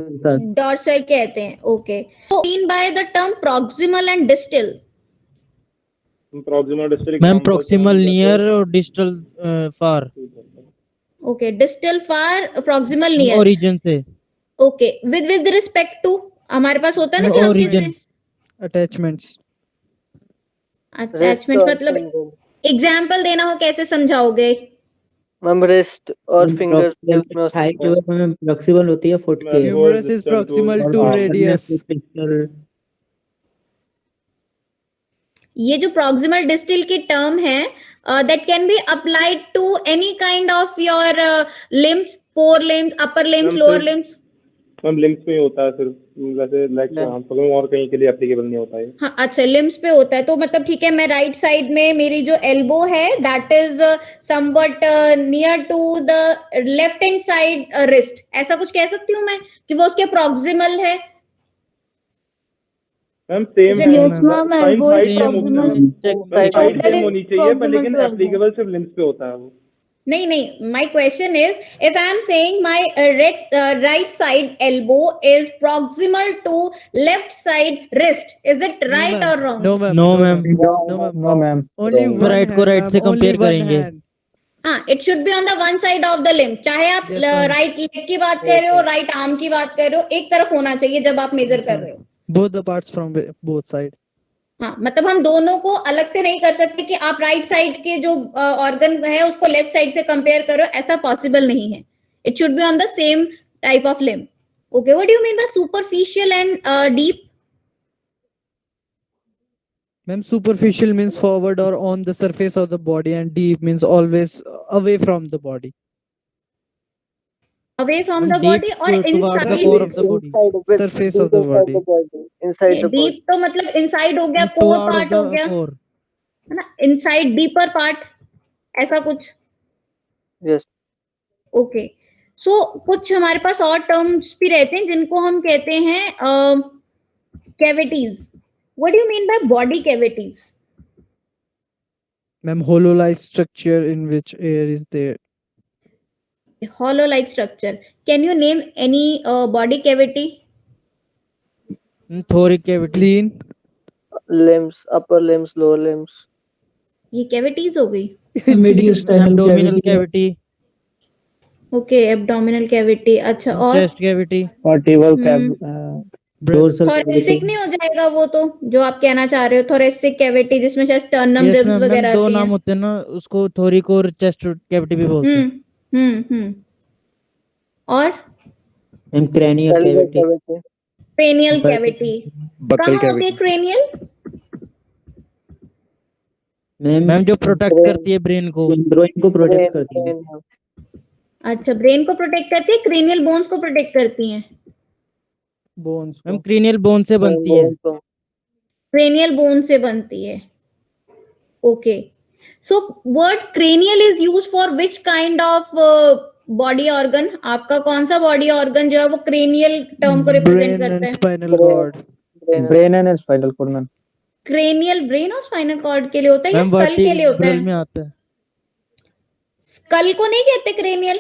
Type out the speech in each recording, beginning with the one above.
Dorsal कहते हैं। Okay, तो mean by the term proximal and distal? Proximal distal ma'am proximal near और distal फार। Okay, distal फार, proximal near, origin से। Okay, with respect to, हमारे पास होता है ना कि ओरिजिन, अटैचमेंट्स। अटैचमेंट मतलब एग्जाम्पल देना हो कैसे समझाओगे? मैम रिस्ट और फिंगर्स के उसमें हो सकता है। फ्लेक्सिबल होती है फुट के। Humerus is proximal to radius. ये जो प्रॉक्सिमल डिस्टल की टर्म है, that can be applied to any kind of your limbs, four limbs, upper limbs, lower limbs. Ma'am limbs में होता है सिर्फ, वैसे लाइक हम तो और कहीं के लिए एप्लीकेबल नहीं होता है। हाँ, अच्छा, लिम्स पे होता है तो मतलब ठीक है, मैं राइट साइड में मेरी जो एल्बो है that is somewhat near to the left hand side wrist, ऐसा कुछ कह सकती हूँ मैं कि वो उसके प्रॉक्सिमल है? Ma'am same Yes, ma'am, elbow is proximal. Side same होनी चाहिए, पर proximal लेकिन to elbow. एप्लीकेबल सिर्फ लिम्स पे होता है वो। नहीं नहीं, my question is, if I am saying my right side elbow is proximal to left side wrist, is it right or wrong? No ma'am. No, ma'am. No ma'am. Only one right को hand, right ma'am, से only compare one करेंगे। hand. हाँ, it should be on the one side of the limb, चाहे आप Yes, ma'am. Right leg की बात कर रहे हो, राइट आर्म की बात कर रहे हो, एक तरफ होना चाहिए जब आप मेजर कर रहे हो। Both the parts from both side. हाँ, मतलब हम दोनों को अलग से नहीं कर सकते कि आप राइट साइड के जो ऑर्गन है उसको लेफ्ट साइड से कंपेयर करो, ऐसा पॉसिबल नहीं है। It should be on the same type of limb. Okay, what do you mean bye superficial and deep? Ma'am, superficial means forward or on the surface of the body, and deep means always away from the body. Away from the Deep body or towards the inside? core of the body. Surface of the body. Inside the body. Deep तो मतलब inside हो गया, core Toward part the हो गया, core. है ना, inside deeper part, ऐसा कुछ। Yes. ओके, सो कुछ हमारे पास और टर्म्स भी रहते हैं जिनको हम कहते हैं cavities. What do you mean by body cavities? Ma'am, hollow-like structure in which air is there. Hollow like structure. Can you name any body cavity? Thoracic cavity. Spleen. Limbs, upper limbs, lower limbs. ये cavities हो गई। Abdominal cavity. Okay, abdominal cavity, अच्छा, और Chest cavity. Vertebral thoracic नहीं हो जाएगा वो तो, जो आप कहना चाह रहे हो, थोरेसिक कैविटी जिसमें शायद स्टर्नम Yes, रिब्स ma'am. वगैरह दो आती नाम हैं। होते हैं ना, उसको थोरिक और चेस्ट कैविटी भी बोलते हैं। और cranial Pelvic cavity, cavity. Cranial cavity, कहाँ होती है क्रेनियल? मैम जो प्रोटेक्ट करती है ब्रेन को। ब्रेन को प्रोटेक्ट करती है। Brain. अच्छा, ब्रेन को प्रोटेक्ट करती है, क्रेनियल बोन्स को प्रोटेक्ट करती हैं। Bones. मैम क्रेनियल बोन से बनती है। क्रेनियल बोन से बनती है। Okay, so word cranial is use for which kind of body organ? आपका कौन सा बॉडी ऑर्गन जो है वो क्रेनियल टर्म को रिप्रेजेंट Brain करता and है? spinal cord. Brain and spinal cord ma'am. Cranial brain और स्पाइनल कॉर्ड के लिए होता है या मैम स्कल के लिए होता वर्टिब्रल में है? आता है। स्कल को नहीं कहते cranial?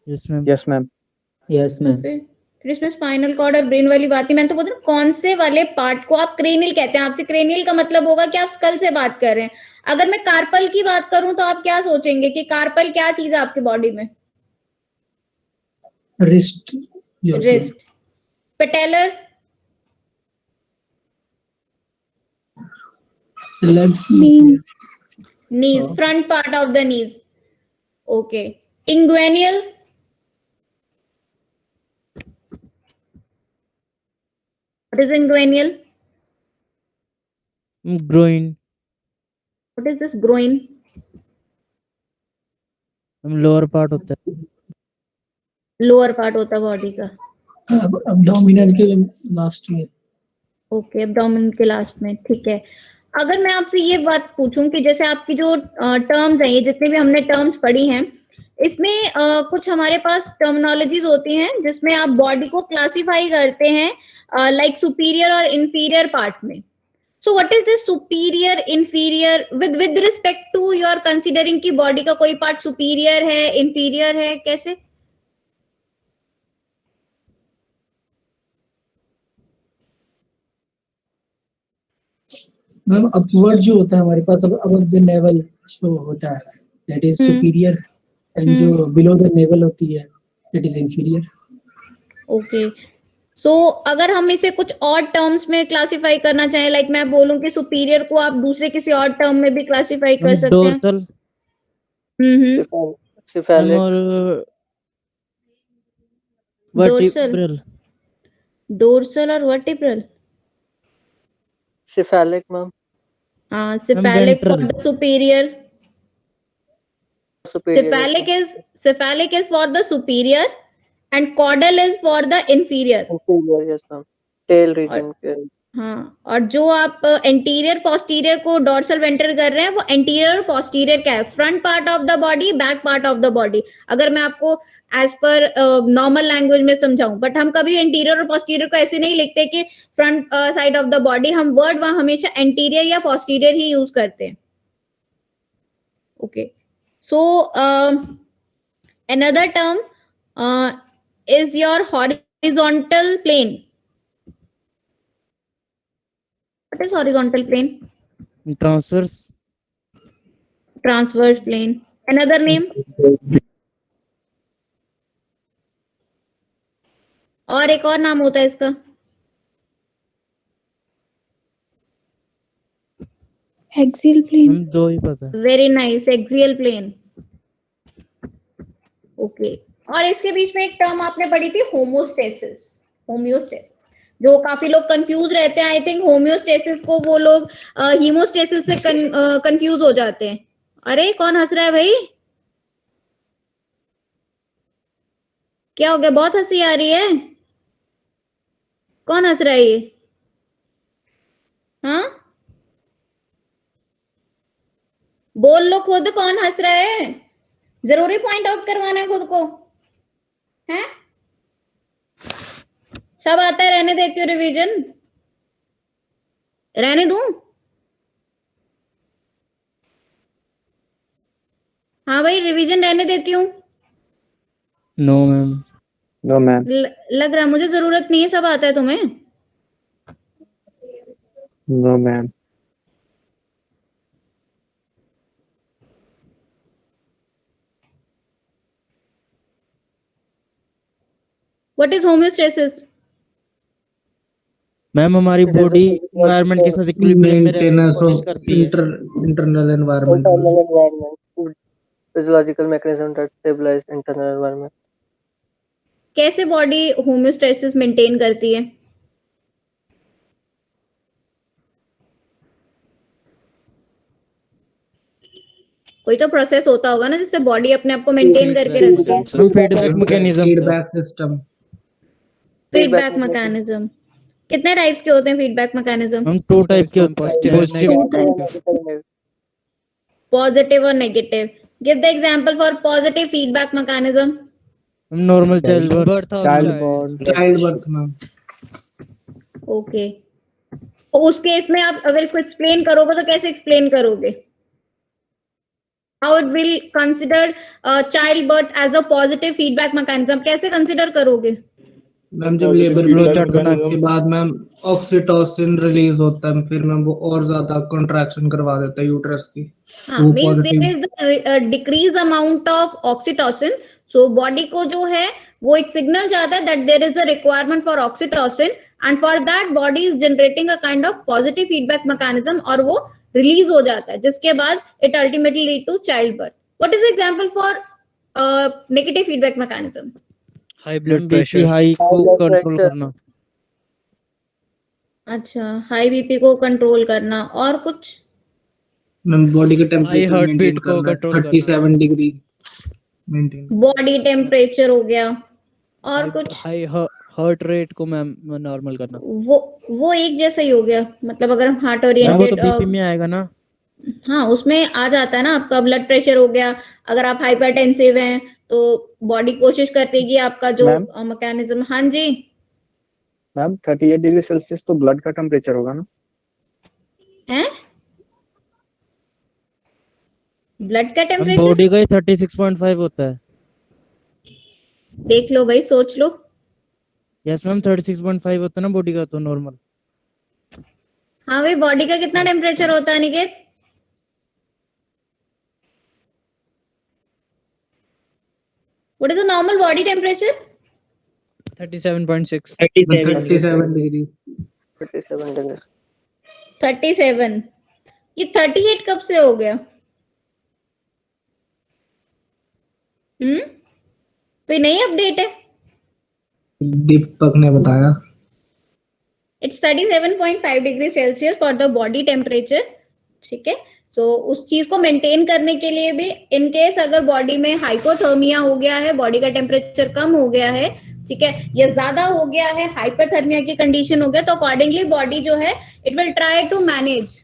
Yes ma'am. Yes ma'am. Yes ma'am. फिर इसमें स्पाइनल कॉर्ड और ब्रेन वाली बात ही, मैंने तो बोला कौन से वाले पार्ट को आप क्रेनियल कहते हैं? आपसे क्रेनियल का मतलब होगा कि आप स्कल से बात कर रहे हैं। अगर मैं कार्पल की बात करूं तो आप क्या सोचेंगे कि कार्पल क्या चीज है आपके बॉडी में? Wrist. Wrist. Patellar? Legs. Knees, front part of the knees. Okay, inguinal? What is inguinal? Groin. What is this groin? Lower part होता है। लोअर पार्ट होता है बॉडी का। एब्डोमिनल के लास्ट में। ओके, एब्डोमेन के लास्ट में, ठीक है। अगर मैं आपसे ये बात पूछूं कि जैसे आपकी जो टर्म्स हैं, ये जितने भी हमने टर्म्स पढ़ी हैं, इसमें कुछ हमारे पास टर्मिनोलॉजीज होती हैं जिसमें आप बॉडी को क्लासिफाई करते हैं लाइक सुपीरियर और इंफीरियर पार्ट में। So what is this superior inferior with respect to your considering की बॉडी का कोई पार्ट सुपीरियर है, इंफीरियर है, कैसे? मैम अपवर्ड जो होता है हमारे पास, अब अबव द नेवल जो होता है दैट इज सुपीरियर, एंड जो बिलो द नेवल होती है दैट इज इंफीरियर। ओके, सो अगर हम इसे कुछ और टर्म्स में क्लासिफाई करना चाहें, लाइक मैं बोलूं कि सुपीरियर को आप दूसरे किसी और टर्म में भी क्लासिफाई कर सकते हैं। Dorsal Cephalic. और डोर्सल, वर्टिब्रल। डोर्सल और वर्टिब्रल। Cephalic, ma'am. हाँ, cephalic for ventral. the superior. Superior. Cephalic is for the superior and caudal is for the inferior. Inferior, yes, ma'am. Tail region. हाँ, और जो आप एंटीरियर पोस्टीरियर को dorsal ventral कर रहे हैं, वो एंटीरियर और पोस्टीरियर क्या है? Front part of the body, back part of the body. अगर मैं आपको एज पर नॉर्मल लैंग्वेज में समझाऊं, बट हम कभी एंटीरियर और पोस्टीरियर को ऐसे नहीं लिखते कि front side of the body, हम वर्ड वहां हमेशा एंटीरियर या पोस्टीरियर ही यूज करते हैं। Okay, so another term is your horizontal plane. What is horizontal plane? Transverse. Transverse plane. Another name? और एक और नाम होता है इसका। Axial plane. हम दो ही पता है। Very nice, axial plane. Okay, और इसके बीच में एक टर्म आपने पढ़ी थी, होमोस्टेसिस। होम्योस्टेसिस, जो काफी लोग कंफ्यूज रहते हैं। आई थिंक होम्योस्टेसिस को वो लोग हीमोस्टेसिस से कंफ्यूज हो जाते हैं। अरे कौन हंस रहा है भाई? क्या हो गया? बहुत हंसी आ रही है। कौन हंस रहा है ये? हाँ, बोल लो खुद, कौन हंस रहा है? जरूरी पॉइंट आउट करवाना है खुद को, है? सब आता है, रहने देती हूँ रिवीजन, रहने दूं? हाँ भाई, रिवीजन रहने देती हूँ। No ma'am. No ma'am. लग रहा मुझे जरूरत नहीं है, सब आता है तुम्हें। No ma'am. What is homeostasis? Ma'am हमारी बॉडी एनवायरनमेंट के साथ इक्विलिब्रियम में रहने की मेंटेनेंस कोशिश ऑफ करती है। Internal environment. Internal environment. Physiological mechanism that stabilize internal environment. कैसे बॉडी होम्योस्टेसिस मेंटेन करती है? कोई तो प्रोसेस होता होगा ना, जिससे बॉडी अपने आप को मेंटेन करके रखती है। Feedback mechanism. Feedback system. Feedback mechanism. कितने टाइप्स के होते हैं फीडबैक मैकेनिज्म? हम 2 टाइप के होते हैं, पॉजिटिव। पॉजिटिव और negative. Give the example for positive feedback mechanism. हम normal childbirth. Childbirth में। ओके, उस केस में आप अगर इसको एक्सप्लेन करोगे तो कैसे एक्सप्लेन करोगे? How it will consider childbirth as a positive feedback mechanism? कैसे कंसिडर करोगे? मैम जब लेबर के बाद मैम ऑक्सीटोसिन रिलीज होता है, फिर मैम वो और ज्यादा कंट्रैक्शन करवा देता है यूट्रस की। हाँ, means there is the decrease amount of oxytocin. So body को जो है वो एक सिग्नल जाता है that there is the requirement for oxytocin, and for that body is generating a kind of positive feedback mechanism, और वो रिलीज हो जाता है, जिसके बाद it ultimately lead to child birth. What is example for negative feedback mechanism? High blood pressure, high को control करना। अच्छा, हाई बीपी को कंट्रोल करना। और कुछ? बॉडी के high temperature heart maintain beat को करना, कंट्रोल करना। 37 डिग्री मेंटेन। बॉडी टेम्परेचर हो गया। और कुछ? हाई हार्ट रेट को मैम नॉर्मल करना। वो एक जैसा ही हो गया, मतलब अगर हम हार्ट वो ओरिएंटेड तो बीपी में आएगा ना। हाँ, उसमें आ जाता है ना। आपका ब्लड प्रेशर हो गया, अगर आप हाइपरटेंसिव हैं तो बॉडी कोशिश करती है कि आपका जो मैकेनिज्म। हाँ जी मैम, 38 डिग्री सेल्सियस तो ब्लड का टेम्परेचर होगा ना? हैं? ब्लड का टेम्परेचर बॉडी का 36.5 होता है। देख लो भाई, सोच लो। यस मैम, 36.5 होता है ना बॉडी का, तो नॉर्मल। हाँ भाई, बॉडी का कितना टेम्परेचर होता है Niket? What is the normal body temperature? 37.6. 37 degree 37 degree 37। ये 38 कब से हो गया? कोई नई अपडेट है? दीपक ने बताया। It's 37.5 degree Celsius for the body temperature. ठीक है, तो उस चीज को मेंटेन करने के लिए भी, इन केस अगर बॉडी में हाइपोथर्मिया हो गया है, बॉडी का टेम्परेचर कम हो गया है, ठीक है, या ज्यादा हो गया है, हाइपरथर्मिया की कंडीशन हो गया, तो अकॉर्डिंगली बॉडी जो है it will try to manage.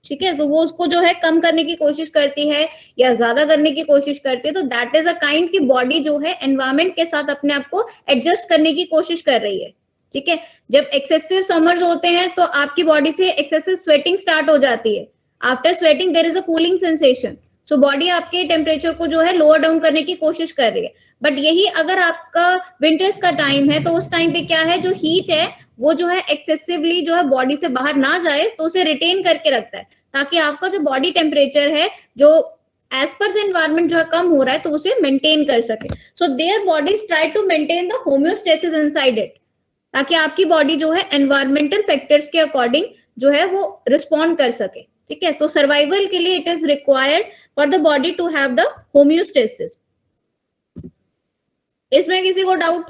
ठीक है, तो वो उसको जो है कम करने की कोशिश करती है या ज्यादा करने की कोशिश करती है। तो दैट इज अ काइंड की बॉडी जो है एनवायरमेंट के साथ अपने आप को एडजस्ट करने की कोशिश कर रही है। ठीक है, जब एक्सेसिव समर्स होते हैं तो आपकी बॉडी से एक्सेसिव स्वेटिंग स्टार्ट हो जाती है। After sweating there is a cooling sensation, so body आपके टेम्परेचर को जो है लोअर डाउन करने की कोशिश कर रही है। बट यही अगर आपका विंटर्स का टाइम है तो उस टाइम पे क्या है, जो हीट है वो जो है एक्सेसिवली जो है बॉडी से बाहर ना जाए, तो उसे रिटेन करके रखता है, ताकि आपका जो बॉडी टेम्परेचर है जो एज पर द एनवायरमेंट जो है कम हो रहा है, तो उसे मेंटेन कर सके। So there bodies try to maintain the homeostasis inside it, ताकि आपकी बॉडी जो है एनवायरमेंटल फैक्टर्स के अकॉर्डिंग जो है वो रिस्पॉन्ड कर सके। ठीक है, तो सर्वाइवल के लिए it is required for the body to have the homeostasis. इसमें किसी को डाउट?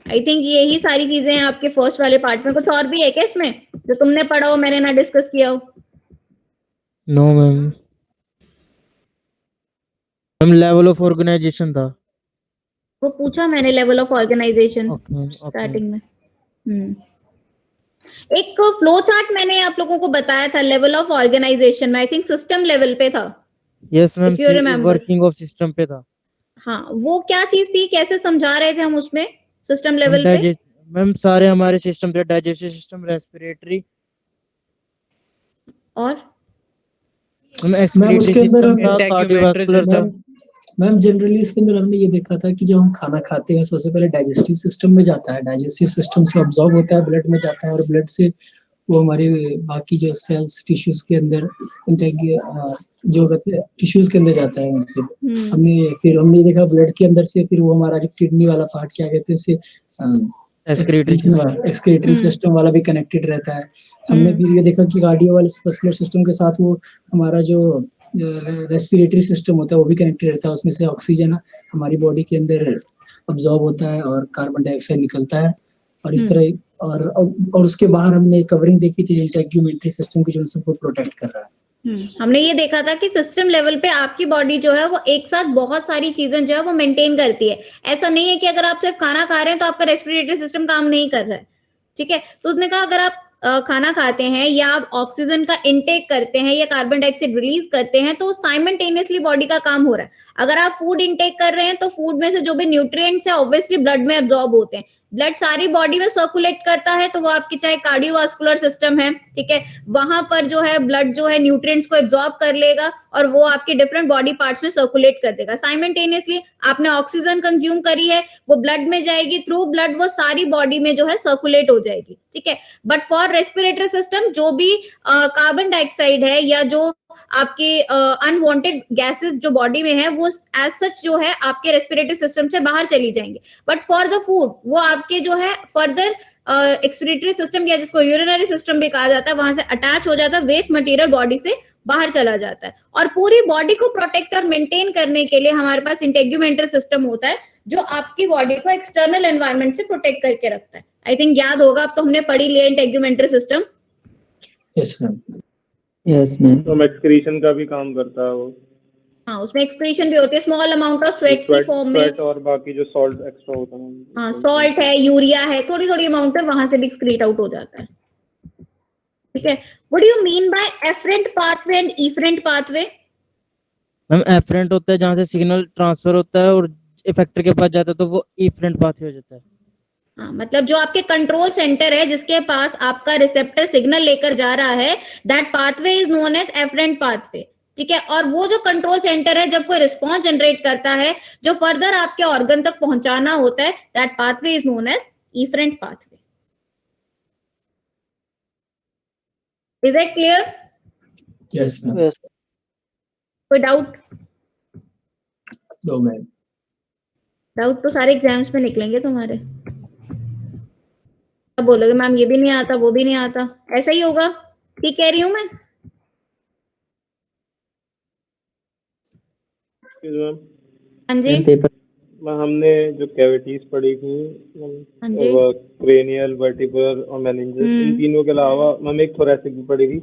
आई थिंक यही सारी चीजें हैं आपके फर्स्ट वाले पार्ट में। कुछ और भी है क्या इसमें जो तुमने पढ़ा हो, मैंने ना डिस्कस किया हो? नो मैम, हम लेवल ऑफ ऑर्गेनाइजेशन था। वो पूछा मैंने, level of organization okay starting में। एक फ्लो चार्ट मैंने आप लोगों को बताया था लेवल ऑफ ऑर्गेनाइजेशन में, आई थिंक सिस्टम लेवल पे था। Yes ma'am, If you remember. Working of system पे था। हाँ, वो क्या चीज थी, कैसे समझा रहे थे हम उसमें सिस्टम लेवल पे? मैम सारे हमारे सिस्टम थे, डाइजेस्टिव सिस्टम, रेस्पिरेटरी और मैम एक्सक्रीटरी सिस्टम था, कार्डियोवास्कुलर था। मैम जनरली इसके अंदर हमने ये देखा था कि जब हम खाना खाते हैं सबसे पहले डाइजेस्टिव सिस्टम में जाता है, डाइजेस्टिव सिस्टम से अब्सॉर्ब होता है, ब्लड में जाता है, और ब्लड से वो हमारे बाकी जो सेल्स टिश्यूज के अंदर जो टिश्यूज के अंदर जाता है। फिर हमने देखा ब्लड के अंदर से फिर वो हमारा जो किडनी वाला पार्ट क्या कहते हैं, एक्सक्रीटरी सिस्टम वाला भी कनेक्टेड रहता है। हमने भी ये देखा कि कार्डियोवास्कुलर सिस्टम के साथ वो हमारा जो रेस्पिरेटरी सिस्टम होता है वो भी कनेक्टेड रहता है। उसमें से ऑक्सीजन हमारी बॉडी के अंदर अब्सॉर्ब होता है और कार्बन डाइऑक्साइड निकलता है, और इस तरह और उसके बाहर हमने कवरिंग देखी थी इंटेग्यूमेंट्री सिस्टम की जो सबको प्रोटेक्ट कर रहा है। हमने ये देखा था कि सिस्टम लेवल पे आपकी बॉडी जो है वो एक साथ बहुत सारी चीजें जो है वो मेंटेन करती है। ऐसा नहीं है कि अगर आप सिर्फ खाना खा रहे हैं तो आपका रेस्पिरेटरी सिस्टम काम नहीं कर रहा है। ठीक है, तो उसने कहा अगर आप खाना खाते हैं या आप ऑक्सीजन का इनटेक करते हैं या कार्बन डाइऑक्साइड रिलीज करते हैं, तो साइमल्टेनियसली बॉडी का काम हो रहा है। अगर आप फूड इनटेक कर रहे हैं तो फूड में से जो भी न्यूट्रिएंट्स है ऑब्वियसली ब्लड में एब्जॉर्ब होते हैं। ब्लड सारी बॉडी में सर्कुलेट करता है, तो वो आपकी चाहे कार्डियोवास्कुलर सिस्टम है, ठीक है, वहां पर जो है ब्लड जो है न्यूट्रिएंट्स को एब्जॉर्ब कर लेगा और वो आपके डिफरेंट बॉडी पार्ट्स में सर्कुलेट कर देगा। साइमल्टेनियसली आपने ऑक्सीजन कंज्यूम करी है, वो ब्लड में जाएगी, थ्रू ब्लड वो सारी बॉडी में जो है सर्कुलेट हो जाएगी। ठीक है, बट फॉर रेस्पिरेटरी सिस्टम जो भी कार्बन डाइऑक्साइड है या जो आपके अनवांटेड गैसेस जो बॉडी में है वो एज सच जो है आपके रेस्पिरेटरी सिस्टम से बाहर चली जाएंगे। बट फॉर द फूड वो आपके जो है फर्दर एक्सक्रीटरी सिस्टम या जिसको यूरिनरी सिस्टम भी कहा जाता है वहां से अटैच हो जाता है, वेस्ट मटेरियल बॉडी से बाहर चला जाता है। और पूरी बॉडी को प्रोटेक्ट और मेंटेन करने के लिए हमारे पास इंटेग्यूमेंटल सिस्टम होता है जो आपकी बॉडी को एक्सटर्नल एनवायरनमेंट से प्रोटेक्ट करके रखता है। आई थिंक याद होगा, अब तो हमने पढ़ी लिया integumental system. Yes ma'am, yes ma'am. तो एक्सक्रीशन का भी काम करता है वो। हाँ, उसमें एक्सक्रीशन भी होती है, स्मॉल अमाउंट ऑफ स्वेट की फॉर्म में, और बाकी जो सॉल्ट एक्स्ट्रा होता है, हाँ सॉल्ट है, यूरिया है, थोड़ी थोड़ी अमाउंट है, वहां से भी एक्सक्रीट आउट हो जाता है। ठीक है, what do you mean by afferent pathway and efferent pathway? Ma'am afferent होता है जहां से सिग्नल ट्रांसफर होता है और इफेक्टर के पास जाता है तो वो इफरेंट पाथवे हो जाता है। हाँ, मतलब जो आपके कंट्रोल सेंटर है जिसके पास आपका रिसेप्टर सिग्नल लेकर जा रहा है, that pathway is known as afferent pathway. ठीक है, और वो जो कंट्रोल सेंटर है जब कोई रिस्पॉन्स जनरेट करता है जो फर्दर आपके ऑर्गन तक पहुंचाना होता है, that pathway is known as efferent pathway. Is that clear? Yes, ma'am. Yes. कोई डाउट? No, ma'am. डाउट तो सारे एग्जाम्स में निकलेंगे तुम्हारे। अब बोलोगे मैम ये भी नहीं आता, वो भी नहीं आता, ऐसा ही होगा। ठीक कह रही हूँ मैं? मैम हाँ जी, मैम, हमने जो कैविटीज पढ़ी थी हाँ जी। क्रेनियल, वर्टिब्रल और मेनिंजेस, इन तीनों के अलावा मैम एक थोरेसिक भी पढ़ी थी।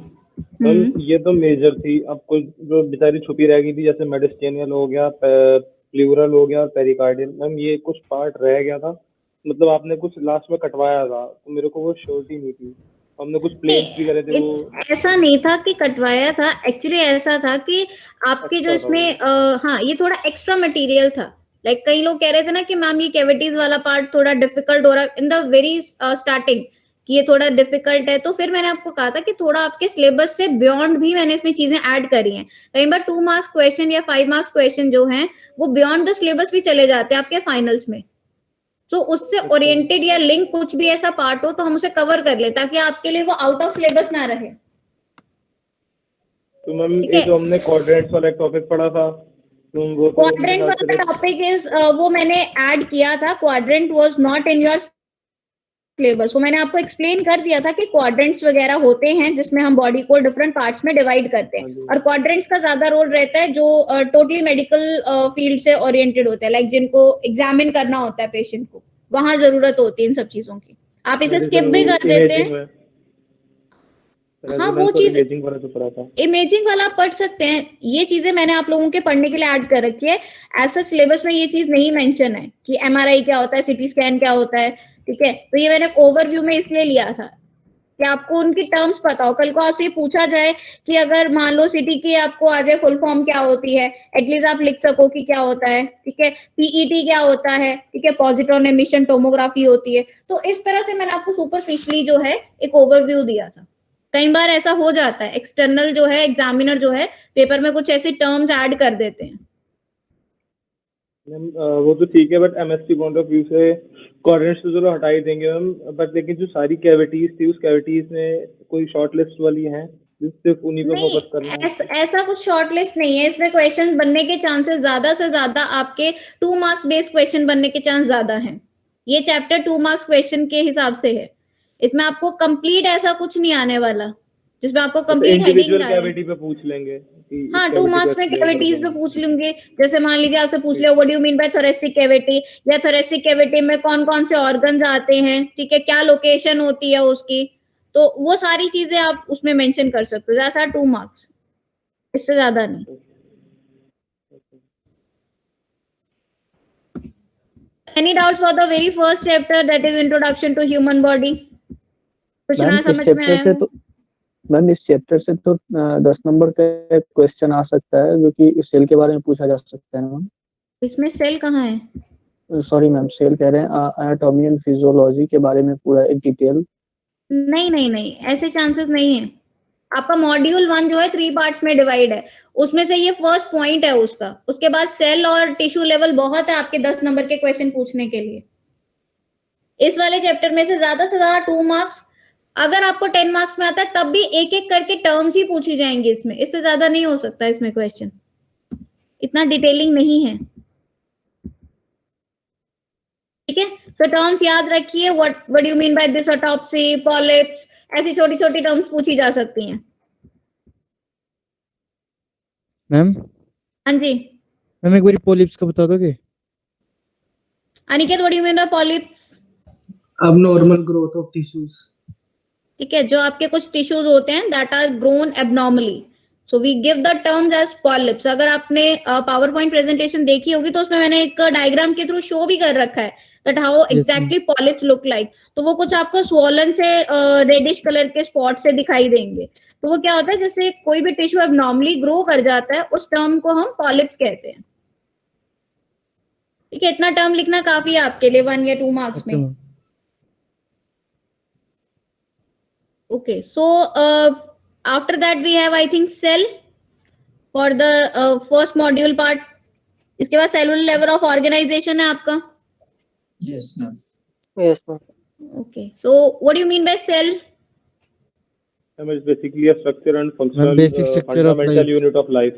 मैम ये तो मेजर थी, अब कुछ जो बेचारी छुपी रह गई थी, जैसे मेडिस्टेनियल हो गया, प्लूरल हो गया और पेरिकार्डियल। मैम ये कुछ पार्ट रह गया था, मतलब आपने कुछ लास्ट में कटवाया था, तो मेरे को वो श्योरिटी नहीं थी। हमने कुछ प्लेन्स भी करे थे वो। ऐसा नहीं था कि कटवाया था, एक्चुअली ऐसा था कि आपके जो इसमें हाँ ये थोड़ा एक्स्ट्रा मटेरियल था। लाइक कई लोग कह रहे थे ना कि मैम ये कैविटीज वाला पार्ट थोड़ा डिफिकल्ट हो रहा है इन द वेरी स्टार्टिंग, कि ये थोड़ा डिफिकल्ट है, तो फिर मैंने आपको कहा था कि थोड़ा आपके सिलेबस से बियॉन्ड भी मैंने इसमें चीजें ऐड करी हैं। कई बार 2 मार्क्स क्वेश्चन या 5 मार्क्स क्वेश्चन जो हैं वो बियॉन्ड द सिलेबस भी चले जाते हैं आपके फाइनल्स में। तो उससे ओरिएंटेड या लिंक कुछ भी ऐसा पार्ट हो तो हम उसे कवर कर ले, ताकि आपके लिए वो आउट ऑफ सिलेबस ना रहे। तो मैम ये जो हमने क्वाड्रेंट्स वाला टॉपिक पढ़ा था, तो वो तो क्वाड्रेंट वाला टॉपिक इज वो मैंने ऐड किया था। Quadrant was not in your syllabus. तो मैंने आपको एक्सप्लेन कर दिया था कि क्वाड्रेंट्स वगैरह होते हैं जिसमें हम बॉडी को डिफरेंट पार्ट्स में डिवाइड करते हैं, और क्वाड्रेंट्स का ज्यादा रोल रहता है जो टोटली मेडिकल फील्ड से ओरिएंटेड होते हैं, लाइक जिनको एग्जामिन करना होता है पेशेंट को, वहां जरूरत होती है इन सब चीजों की। आप इसे स्किप भी कर देते हैं। हाँ वो चीज इमेजिंग वाला आप पढ़ सकते हैं। ये चीजें मैंने आप लोगों के पढ़ने के लिए ऐड कर रखी है। ऐसा सिलेबस में ये चीज नहीं मेंशन है कि एमआरआई क्या होता है, सीटी स्कैन क्या होता है, ठीक है। तो ये मैंने ओवरव्यू में इसलिए लिया था कि आपको उनकी टर्म्स पता हो। कल को आपसे पूछा जाए कि अगर मान लो सिटी की आपको आ जाए फुल फॉर्म क्या होती है, एटलीस्ट आप लिख सको कि क्या होता है, ठीक है। पीईटी क्या होता है, ठीक है, पॉजिट्रॉन एमिशन टोमोग्राफी होती है। तो इस तरह से मैंने आपको सुपरफिशियली जो है एक ओवरव्यू दिया था। कई बार ऐसा हो जाता है, एक्सटर्नल जो है एग्जामिनर जो है पेपर में कुछ ऐसे टर्म्स ऐड कर देते हैं। वो तो ठीक है, but MSc point of view से क्वाड्रेंट्स तो चलो हटा ही देंगे मैम, बट लेकिन जो सारी कैविटीज थी उस कैविटीज में कोई शॉर्ट लिस्ट वाली हैं सिर्फ उन्हीं पे फोकस करना है? ऐसा कुछ शॉर्ट लिस्ट नहीं है। इसमें क्वेश्चन बनने के चांसेस ज्यादा से ज्यादा आपके 2 मार्क्स बेस्ड क्वेश्चन बनने के चांस ज्यादा हैं। ये चैप्टर 2 मार्क्स क्वेश्चन के हिसाब से है। इसमें आपको कंप्लीट ऐसा कुछ नहीं आने वाला जिसमें आपको कंप्लीट हेडिंग कैविटी पे पूछ लेंगे। हाँ 2 मार्क्स में कैविटीज पे पूछ लेंगे। जैसे मान लीजिए आपसे पूछ लिया what do you mean bye thoracic cavity, या थोरेसिक कैविटी में कौन कौन से ऑर्गन्स आते हैं, ठीक है, क्या लोकेशन होती है उसकी, तो वो सारी चीजें आप उसमें मेंशन कर सकते हो। ऐसा 2 मार्क्स, इससे ज्यादा नहीं। Any doubts for the very first chapter, that is introduction to human body? कुछ ना समझ में आया? मैम इस चैप्टर से तो 10 नंबर का क्वेश्चन आ सकता है, जो कि सेल के बारे में पूछा जा सकता है मैम। इसमें सेल कहाँ है? सॉरी मैम, सेल कह रहे हैं एनाटॉमी एंड फिजियोलॉजी के बारे में पूरा एक डिटेल। नहीं, ऐसे चांसेस नहीं है। आपका मॉड्यूल 1 जो है 3 पार्ट्स में डिवाइड है, उसमें से ये फर्स्ट पॉइंट है उसका। उसके बाद सेल और टिश्यू लेवल बहुत है आपके 10 नंबर के क्वेश्चन पूछने के लिए। इस वाले चैप्टर में से ज्यादा 2 मार्क्स, अगर आपको 10 मार्क्स में आता है तब भी एक एक करके टर्म्स ही पूछी जाएंगी इसमें, इससे ज्यादा नहीं हो सकता इसमें क्वेश्चन, इतना डिटेलिंग नहीं है, ठीक है। सो टर्म्स याद रखिए, what you mean by this, autopsy, polyps, ऐसी छोटी छोटी टर्म्स पूछी जा सकती हैं। मैम हाँ जी मैम एक बार पॉलिप्स का बता दोगे? Aniket, what you mean bye polyps? abnormal growth of tissues. ठीक है, जो आपके कुछ टिश्यूज होते हैं that are grown abnormally, so we give the terms as polyps. अगर आपने पावर पॉइंट प्रेजेंटेशन देखी होगी तो उसमें मैंने एक डायग्राम के थ्रू शो भी कर रखा है that how exactly polyps look like. तो वो कुछ आपको स्वॉलन से रेडिश कलर के स्पॉट से दिखाई देंगे। तो वो क्या होता है, जैसे कोई भी टिश्यू एबनॉर्मली ग्रो कर जाता है, उस टर्म को हम पॉलिप्स कहते हैं, ठीक है। इतना टर्म लिखना काफी है आपके लिए 1 या 2 मार्क्स में। Okay, so after that we have I think cell for the first module part. इसके बाद cellular level of organization है आपका। Yes, ma'am. Yes, ma'am. Okay, so what do you mean by cell? Ma'am, it's basically a structure and functional basic structure of fundamental life. unit of life.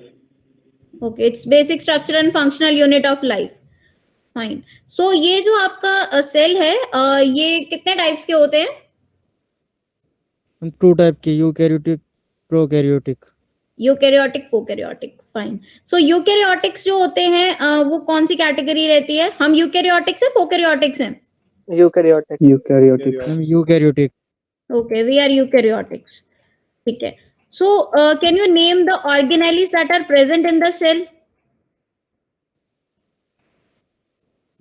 Okay, it's basic structure and functional unit of life. Fine. So ये जो आपका cell है, ये कितने types के होते हैं? Two type के, eukaryotic, prokaryotic. Eukaryotic, prokaryotic. Fine. So eukaryotics जो होते हैं, वो कौन सी कैटेगरी रहती है? हम यूकैरियोटिक्स है, प्रोकैरियोटिक्स हैं? Eukaryotic. Eukaryotic. Eukaryotic. Okay, we are eukaryotics. ठीक है. So, can you name the organelles that are present in the cell?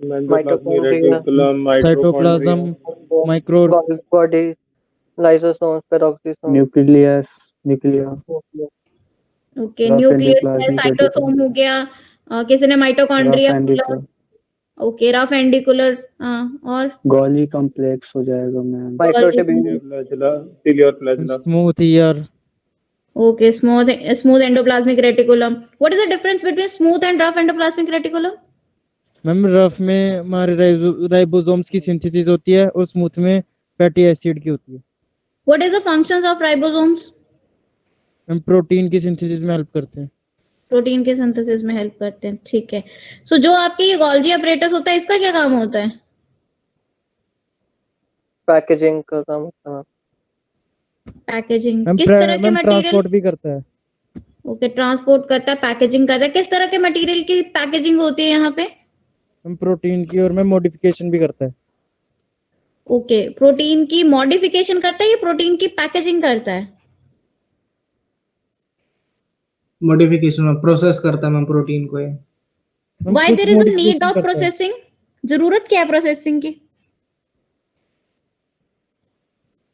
Mitochondria. Reticulum, cytoplasm, micro. Golgi body, lysosomes, peroxisome. Nucleus, nuclei. Okay, Rough nucleus है, endoplasmic cytosome हो गया, किसी ने mitochondria. Okay, rough endicular. और गॉली complex हो जाएगा ma'am. Microtubule. flagella, ciliar flagella. Smooth year. okay, smooth endoplasmic reticulum. What is the difference between smooth and rough endoplasmic reticulum? Ma'am rough में हमारे राइबोसोम्स की सिंथेसिस होती है और स्मूथ में फैटी एसिड की होती है. What is the functions of ribosomes? हम प्रोटीन की सिंथेसिस में हेल्प करते हैं. प्रोटीन के सिंथेसिस में हेल्प करते हैं. ठीक है. सो जो आपके ये गोल्गी apparatus होता है, इसका क्या काम होता है? Packaging का काम होता है. पैकेजिंग. मैम किस तरह के ट्रांसपोर्ट मटेरियल? भी करता है. ओके, ट्रांसपोर्ट करता है, पैकेजिंग करता है. किस तरह के मटेरियल की पैकेजिंग होती है यहाँ पे? हम प्रोटीन की और मैं मॉडिफिकेशन भी करता है. ओके, प्रोटीन की मॉडिफिकेशन करता है या प्रोटीन की पैकेजिंग करता है? मॉडिफिकेशन में प्रोसेस करता है मैम प्रोटीन को. हम व्हाई कुछ there is a need modification of करता है. प्रोसेसिंग? जरूरत क्या है प्रोसेसिंग की?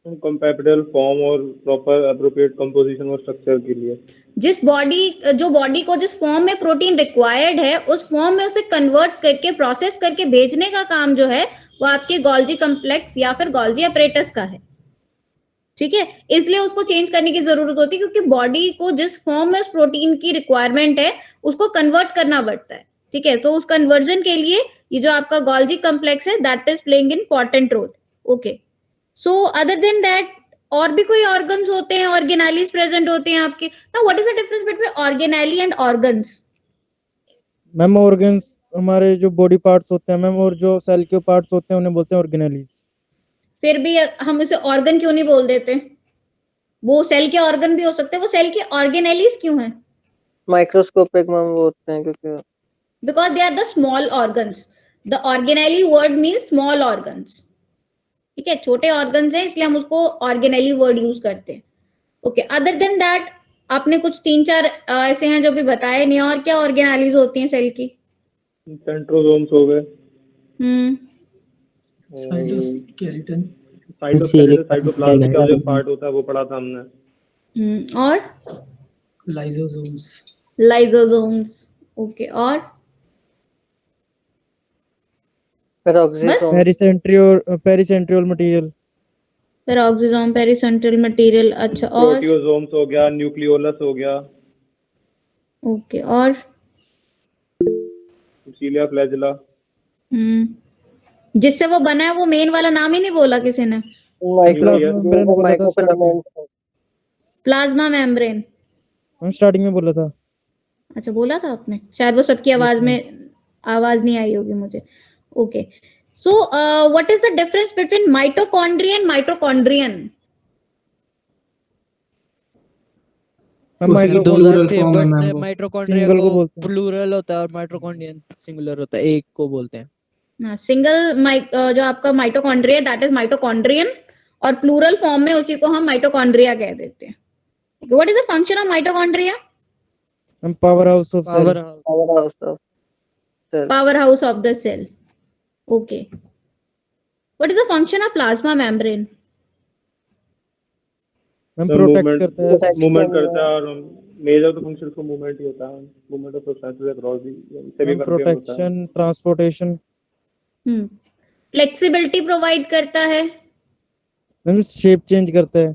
कंपैटिबल फॉर्म और प्रॉपर एप्रोप्रिएट कंपोजिशन और स्ट्रक्चर के लिए. जो बॉडी को जिस फॉर्म में प्रोटीन रिक्वायर्ड है, उस फॉर्म में उसे कन्वर्ट करके, प्रोसेस करके भेजने का काम जो है, वो आपके गोल्गी कॉम्प्लेक्स या फिर गोल्गी apparatus का है. ठीक है. इसलिए उसको चेंज करने की जरूरत होती है, क्योंकि बॉडी को जिस फॉर्म में उस प्रोटीन की रिक्वायरमेंट है, उसको कन्वर्ट करना पड़ता है. ठीक है. तो उस कन्वर्जन के लिए ये जो आपका गोल्गी कॉम्प्लेक्स है, that is playing important role. Okay. So other than that, और भी कोई ऑर्गन्स होते हैं, ऑर्गेनेलीज प्रेजेंट होते हैं आपके. Now what is the difference between organelle and organs? Ma'am organs हमारे जो बॉडी पार्ट्स होते हैं मैम, और जो सेल के पार्ट्स होते हैं उन्हें बोलते हैं ऑर्गेनेलीज. फिर भी हम उसे ऑर्गन क्यों नहीं बोल देते? वो सेल के ऑर्गन भी हो सकते हैं, वो सेल के ऑर्गेनेलीज क्यों हैं? Microscopic में वो होते हैं क्योंकि Because they are the small organs. The organelle word means small organs. ठीक है, छोटे ऑर्गन्स हैं, इसलिए हम उसको ऑर्गेनेली वर्ड यूज करते हैं. ओके. अदर देन दैट, आपने कुछ 3-4 ऐसे हैं जो भी बताए नहीं. और क्या ऑर्गेनेलीज होती हैं सेल की? सेंट्रोसोम्स हो गए. साइटोस्केलेटन. साइटोप्लाज्म का जो पार्ट होता है वो पढ़ा था हमने. और लाइसोसोम्स. ओके. और peroxisome. Pericentriolar material. Peroxisome, pericentral material. अच्छा. और प्रोटियोसोम्स हो गया, न्यूक्लियोलस हो गया. ओके. और सीलिया फ्लैजेला. जिससे वो बना है, वो मेन वाला नाम ही नहीं बोला किसी ने. Plasma membrane. हम स्टार्टिंग में बोला था. अच्छा, बोला था आपने. शायद वो सबकी आवाज में आवाज नहीं आई होगी मुझे. Okay. So what is the difference between mitochondria and mitochondrion? Mitochondria single को को बोलते हैं. प्लूरल होता है और माइटोकॉन्ड्रियन सिंगुलर होता है, एक को बोलते हैं. सिंगल जो आपका माइटोकॉन्ड्रिया, दैट इज माइटोकॉन्ड्रियन, और प्लूरल फॉर्म में उसी को हम माइटोकॉन्ड्रिया कह देते हैं. What is the function of mitochondria? Power house of cell. Power house of the cell. Okay. What is the function of plasma membrane? हम प्रोटेक्ट करते हैं. मूवमेंट करता है, और मेजर तो फंक्शन को मूवमेंट ही होता है. Movement of substances across the सभी करके होता है. Protection, transportation. फ्लेक्सिबिलिटी प्रोवाइड करता है. हम शेप चेंज करता है.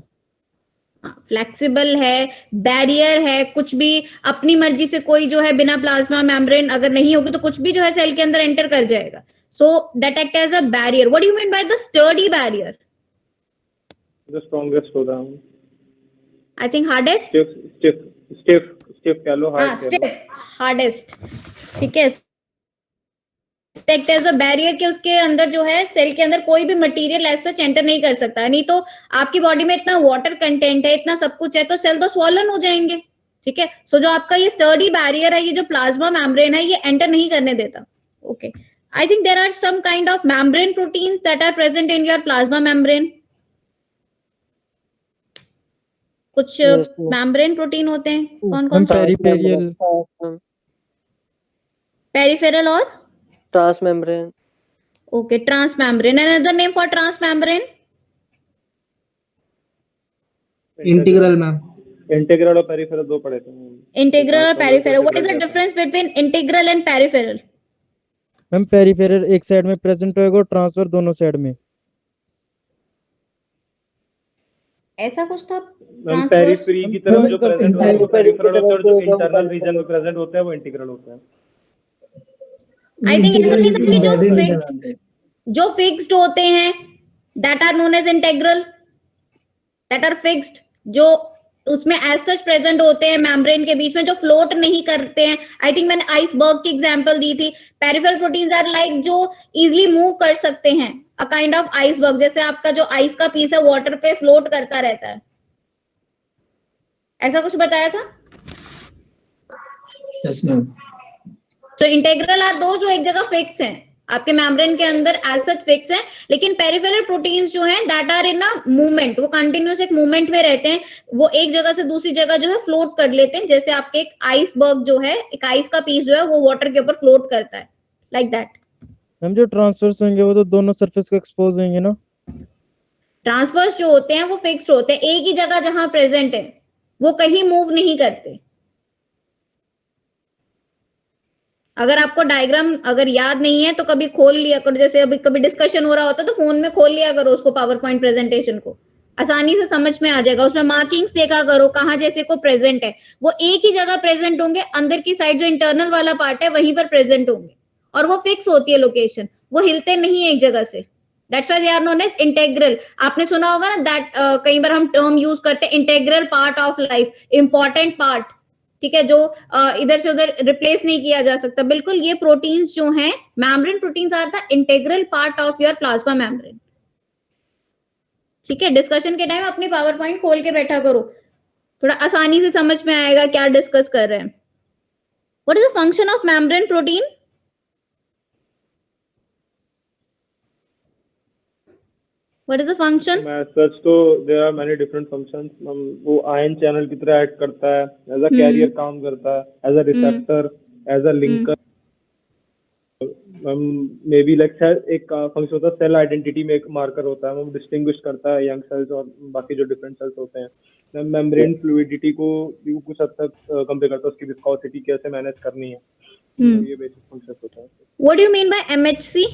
फ्लेक्सिबल है, बैरियर है. कुछ भी अपनी मर्जी से कोई जो है बिना प्लाज्मा मेम्ब्रेन अगर नहीं होगी तो कुछ भी जो है सेल के अंदर एंटर कर जाएगा. So that act as a barrier. What do you mean by the sturdy barrier? The strongest होता है. I think hardest, stiff stiff stiff stiff कह लो, हाँ हार्ड कह लो। स्टिफ, हार्डेस्ट, ठीक है। एक्ट एज अ बैरियर के उसके अंदर जो है सेल के अंदर कोई भी मटेरियल ऐसा एंटर नहीं कर सकता, नहीं तो आपकी बॉडी में इतना वाटर कंटेंट है, इतना सब कुछ है, तो सेल तो स्वॉलन हो जाएंगे, ठीक है। सो जो आपका ये स्टर्डी बैरियर है, ये जो प्लाज्मा मेम्ब्रेन है, ये एंटर नहीं करने देता। Okay, I think there are some kind of membrane proteins that are present in your plasma membrane. कुछ Yes, ma'am. मेम्ब्रेन प्रोटीन होते हैं, कौन कौन मैम से? पेरिफेरियल, पेरिफेरल और Transmembrane. Okay, transmembrane. Another name for transmembrane? Integral ma'am. Integral और peripheral दो पढ़े थे। इंटीग्रल और peripheral, what is the difference between integral and peripheral? Ma'am peripheral एक साइड में प्रेजेंट होएगा और ट्रांसफर दोनों साइड में। ऐसा कुछ था। मैम पेरिफेरी की तरफ जो प्रेजेंट होता है वो पेरिफेरल होता है, और जो इंटरनल रीजन में प्रेजेंट होता है वो इंटीग्रल होता है। आई थिंक ऐसा नहीं था कि जो Integral नहीं फिक्स, जानते। जो फिक्स्ड होते हैं that are known as integral, that are fixed, जो उसमें एज सच प्रेजेंट होते हैं मेम्ब्रेन के बीच में, जो फ्लोट नहीं करते हैं। आई थिंक मैंने आइसबर्ग की एग्जांपल दी थी। पेरिफेरल प्रोटीन्स आर लाइक जो इजीली मूव कर सकते हैं, अ काइंड ऑफ आइसबर्ग, जैसे आपका जो आइस का पीस है वाटर पे फ्लोट करता रहता है, ऐसा कुछ बताया था। Yes, ma'am. तो इंटीग्रल आर दो जो एक जगह फिक्स हैं आपके मेम्ब्रेन के अंदर, एज सच फिक्स हैं, लेकिन पेरिफेरल प्रोटीन्स जो हैं that are in a movement, वो कंटिन्यूस एक मूवमेंट में रहते हैं, वो एक जगह से दूसरी जगह जो है फ्लोट कर लेते हैं, जैसे आपके एक आइसबर्ग जो है, एक आइस का पीस जो है वो वाटर के ऊपर फ्लोट करता है, लाइक दैट। मैम जो ट्रांसफर्स होंगे वो तो दोनों सरफेस को एक्सपोज होंगे ना। ट्रांसफर्स जो होते हैं वो फिक्स्ड होते हैं, एक ही जगह जहां प्रेजेंट है, वो कहीं मूव नहीं करते। अगर आपको डायग्राम अगर याद नहीं है तो कभी खोल लिया करो, जैसे अभी कभी डिस्कशन हो रहा होता है तो फोन में खोल लिया करो उसको, पावर पॉइंट प्रेजेंटेशन को, आसानी से समझ में आ जाएगा। उसमें मार्किंग्स देखा करो कहाँ जैसे को प्रेजेंट है, वो एक ही जगह प्रेजेंट होंगे, अंदर की साइड जो इंटरनल वाला पार्ट है वहीं पर प्रेजेंट होंगे, और वो फिक्स होती है लोकेशन, वो हिलते नहीं है एक जगह से। That's why they are known as integral. आपने सुना होगा ना दैट कई बार हम टर्म यूज करते हैं, integral part of life, important part, ठीक है, जो इधर से उधर रिप्लेस नहीं किया जा सकता। बिल्कुल, ये प्रोटीन्स जो हैं, membrane proteins are the integral part of your plasma membrane, ठीक है। डिस्कशन के टाइम अपनी पावर पॉइंट खोल के बैठा करो, थोड़ा आसानी से समझ में आएगा क्या डिस्कस कर रहे हैं। What is the function of membrane protein? What is the function? Such तो there are many different functions. वो आयन चैनल की तरह एक्ट करता है, एज अ कैरियर काम करता है, as a receptor, as a linker, may be like एक फंक्शन होता है सेल आइडेंटिटी में, एक मार्कर होता है, वो डिस्टिंग्विश करता है यंग सेल्स और बाकी जो डिफरेंट सेल्स होते हैं। मेम्ब्रेन फ्लूइडिटी को कुछ हद तक कंपेयर करता है, उसकी विस्कोसिटी कैसे मैनेज करनी है, ये बेसिक फंक्शन होता है। What do you mean by MHC?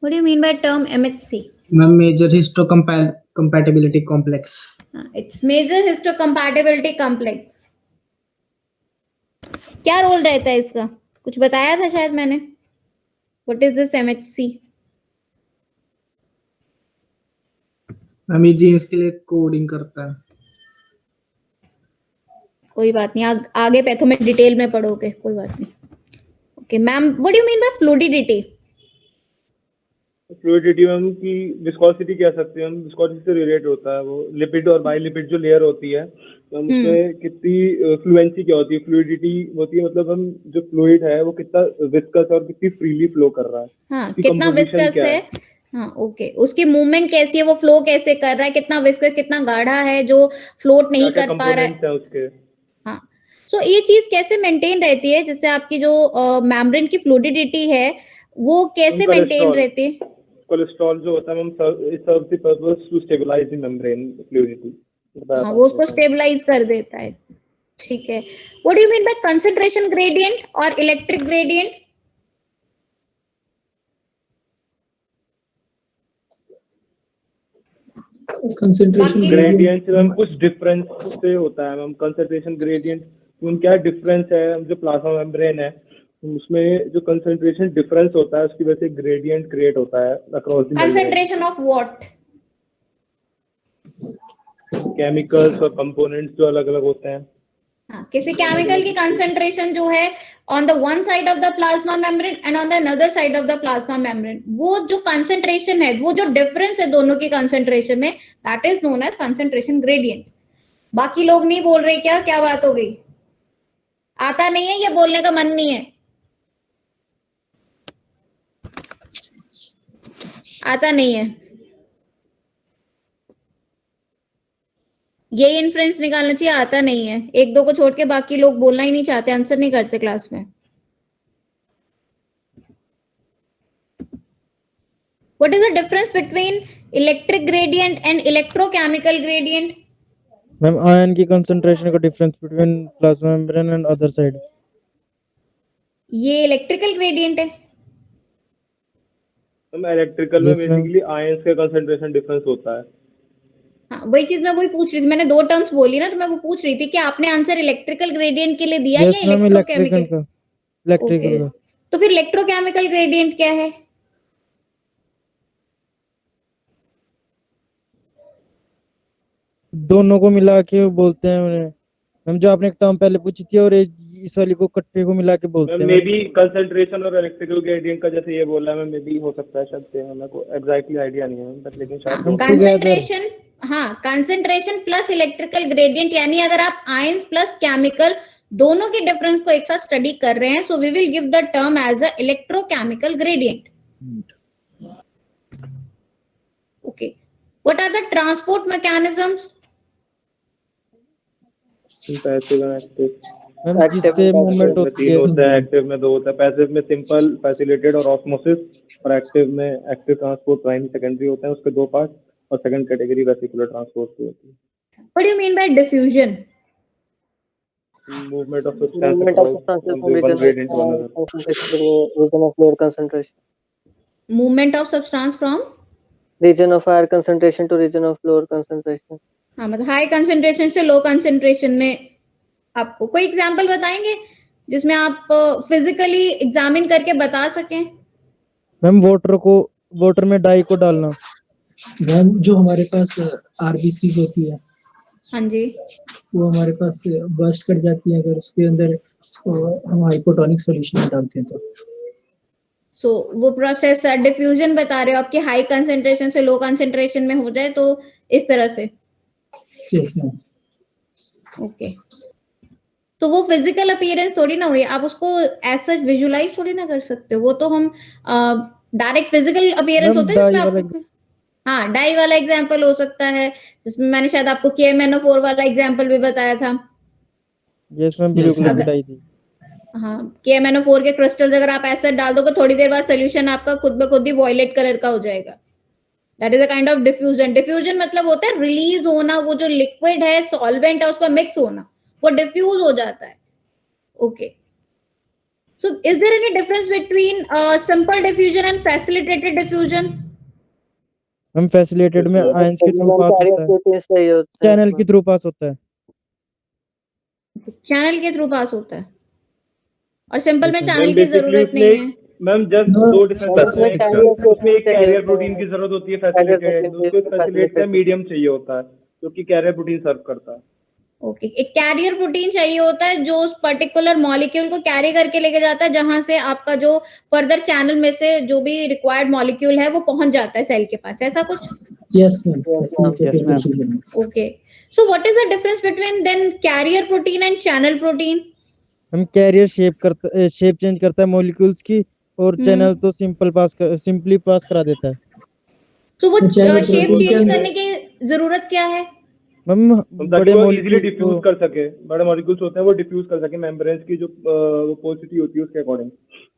What do you mean by term MHC? Ma'am major histocompatibility complex. It's major histocompatibility complex. क्या रोल रहता है इसका? कुछ बताया था शायद मैंने। What is this MHC? Ma'am ये जीन्स के लिए कोडिंग करता है। कोई बात नहीं, आगे पैथो में डिटेल में पढ़ोगे, कोई बात नहीं। Okay ma'am, what do you mean bye fluidity? Fluidity ma'am की विस्कोसिटी कह सकते हैं हम, विस्कोसिटी से रिलेट होता है वो। लिपिड और बाइलिपिड जो लेयर होती है, तो हम उसमें कितनी फ्लुएंसी क्या होती है, फ्लूइडिटी होती है, मतलब हम जो फ्लूइड है वो कितना विस्कस और कितनी फ्रीली फ्लो कर रहा है। हाँ, कितना विस्कस है, हाँ ओके, उसकी मूवमेंट कैसी है, वो फ्लो कैसे कर रहा है, कितना विस्कस, कितना गाढ़ा है जो फ्लोट नहीं कर पा रहा है उसके। हाँ, सो ये चीज कैसे मेंटेन रहती है, जैसे आपकी जो मेम्ब्रेन की फ्लूइडिटी है वो कैसे मेंटेन रहती है? कोलेस्ट्रॉल जो होता है हम serve the purpose to stabilise the membrane fluidity. हाँ, वो उसको स्टेबलाइज कर देता है, ठीक है। What do you mean by concentration gradient और electric gradient? Concentration gradient ma'am कुछ डिफरेंस से होता है मैम। कंसंट्रेशन ग्रेडियंट क्या डिफरेंस है, जो प्लाज्मा मेम्ब्रेन है उसमें जो कंसंट्रेशन डिफरेंस होता है उसकी वजह से ग्रेडियंट क्रिएट होता है across the concentration of what? Chemicals और कंपोनेंट्स जो अलग अलग होते हैं। हाँ, किसी केमिकल की कंसंट्रेशन जो है on the one side of the plasma membrane and on the another side of the plasma membrane, वो जो कंसंट्रेशन है, वो जो डिफरेंस है दोनों की कंसंट्रेशन में, that is known as concentration gradient. बाकी लोग नहीं बोल रहे क्या? क्या बात हो गई? आता नहीं है या बोलने का मन नहीं है? आता नहीं है, ये इन्फ्रेंस निकालना चाहिए, आता नहीं है। एक दो को छोड़ के बाकी लोग बोलना ही नहीं चाहते, आंसर नहीं करते क्लास में। What is the difference between electric gradient and electrochemical gradient? Ma'am ion की कंसंट्रेशन का difference between plasma membrane and other side. ये इलेक्ट्रिकल ग्रेडियंट है। तो इलेक्ट्रिकल में Yes, ma'am. बेसिकली आयंस का कंसंट्रेशन डिफरेंस होता है। हाँ, वही चीज मैं वही पूछ रही थी, मैंने दो टर्म्स बोली ना, तो मैं वो पूछ रही थी कि आपने आंसर इलेक्ट्रिकल ग्रेडियंट के लिए दिया यस या मैम, इलेक्ट्रिकल इलेक्ट्रोकेमिकल? का, इलेक्ट्रिकल ओके, का। तो फिर इलेक्ट्रोकेमिकल ग्रेडियंट क्या है? दोनों को मिला के बोलते हैं उन्हें। मैम जो आपने एक टर्म पहले पूछी थी और इस वाली को इकट्ठे को मिला के बोलते हैं। मे बी कंसंट्रेशन और इलेक्ट्रिकल ग्रेडियंट का जैसे ये बोला है, मैं मे बी हो सकता है, शायद सेम है, मेरे को एग्जैक्टली आइडिया नहीं है, बट लेकिन शायद हो। कंसंट्रेशन, हाँ, कंसंट्रेशन प्लस इलेक्ट्रिकल ग्रेडियंट, यानी अगर आप आयंस प्लस केमिकल दोनों के डिफरेंस को एक साथ स्टडी कर रहे हैं, so we will give the term as a electrochemical gradient. Okay, what are the transport mechanisms? Passive and active. Ma'am जिससे मूवमेंट होती है। होता है, एक्टिव में दो होता है। पैसिव में सिंपल, फैसिलिटेटेड और ऑस्मोसिस, और एक्टिव में एक्टिव ट्रांसपोर्ट प्राइमरी सेकेंडरी होते हैं, उसके दो पार्ट, और सेकंड कैटेगरी वेसिकुलर ट्रांसपोर्ट की होती है। What do you mean bye diffusion? Movement of Movement of substances from region of lower concentration. Movement of substance from Region of higher concentration to region of lower concentration. हाँ, मतलब high concentration से low concentration में। आपको कोई example बताएंगे जिसमें आप physically examine करके बता सकें? मैम वाटर में डाई को डालना। मैम जो हमारे पास आरबीसी होती है, हाँ जी, वो हमारे पास बर्स्ट कर जाती है अगर उसके अंदर हम हाइपोटोनिक सॉल्यूशन में डालते हैं तो। सो वो प्रोसेस डिफ्यूजन बता रहे हो, आपके हाई कंसंट्रेशन से लो कंसंट्रेशन में हो जाए तो इस तरह से। Yes ma'am. ओके, तो वो फिजिकल अपीयरेंस थोड़ी ना हुई, आप उसको एज सच विजुलाइज थोड़ी ना कर सकते हो। वो तो हम डायरेक्ट फिजिकल अपीयरेंस होता है जिसमें आपको, हाँ, डाई वाला एग्जांपल हो सकता है, जिसमें मैंने शायद आपको KMnO4 वाला एग्जांपल भी बताया था। यस मैम, ब्लू कलर की डाई थी। हाँ, KMnO4 के क्रिस्टल्स अगर आप एसिड डाल दोगे, थोड़ी देर बाद सोल्यूशन आपका खुद ब खुद ही वॉयलेट कलर का हो जाएगा। That is a kind of diffusion. Diffusion मतलब होता है रिलीज होना, वो जो लिक्विड है, सॉल्वेंट है, उसमें मिक्स होना, वो डिफ्यूज हो जाता है। Okay, so is there any difference between simple diffusion and facilitated diffusion? हम फैसिलिटेटेड में आयंस के थ्रू पास होता है, चैनल के थ्रू पास होता है। चैनल के थ्रू पास होता है, और सिंपल में Yes, चैनल की जरूरत नहीं है। मैम जस्ट दो डिफरेंस है। उसमें एक कैरियर प्रोटीन की जरूरत होती है, फैसिलिटेटेड, उसको फैसिलिटेटेड मीडियम चाहिए होता है जो कि कैरियर प्रोटीन सर्व करता है। ओके, एक कैरियर प्रोटीन चाहिए होता है जो उस पर्टिकुलर मॉलिक्यूल को कैरी करके लेके जाता है, जहां से आपका जो फर्दर चैनल में से जो भी रिक्वायर्ड मॉलिक्यूल है वो पहुंच जाता है सेल के पास, ऐसा कुछ? Yes ma'am, facilitated diffusion. Okay, so what is the difference between then carrier protein and channel protein? हम कैरियर शेप चेंज करता है मॉलिक्यूल्स की, और चैनल तो सिंपली पास करा देता है। सो वो चैनल शेप प्रोटीन के चेंज अंदर- करने की जरूरत क्या है? मैम बड़े इजीली मॉलिक्यूल्स डिफ्यूज को, कर सके, बड़े मॉलिक्यूल्स होते हैं वो डिफ्यूज कर सके मेम्ब्रेन्स की जो पोरोसिटी होती है उसके अकॉर्डिंग,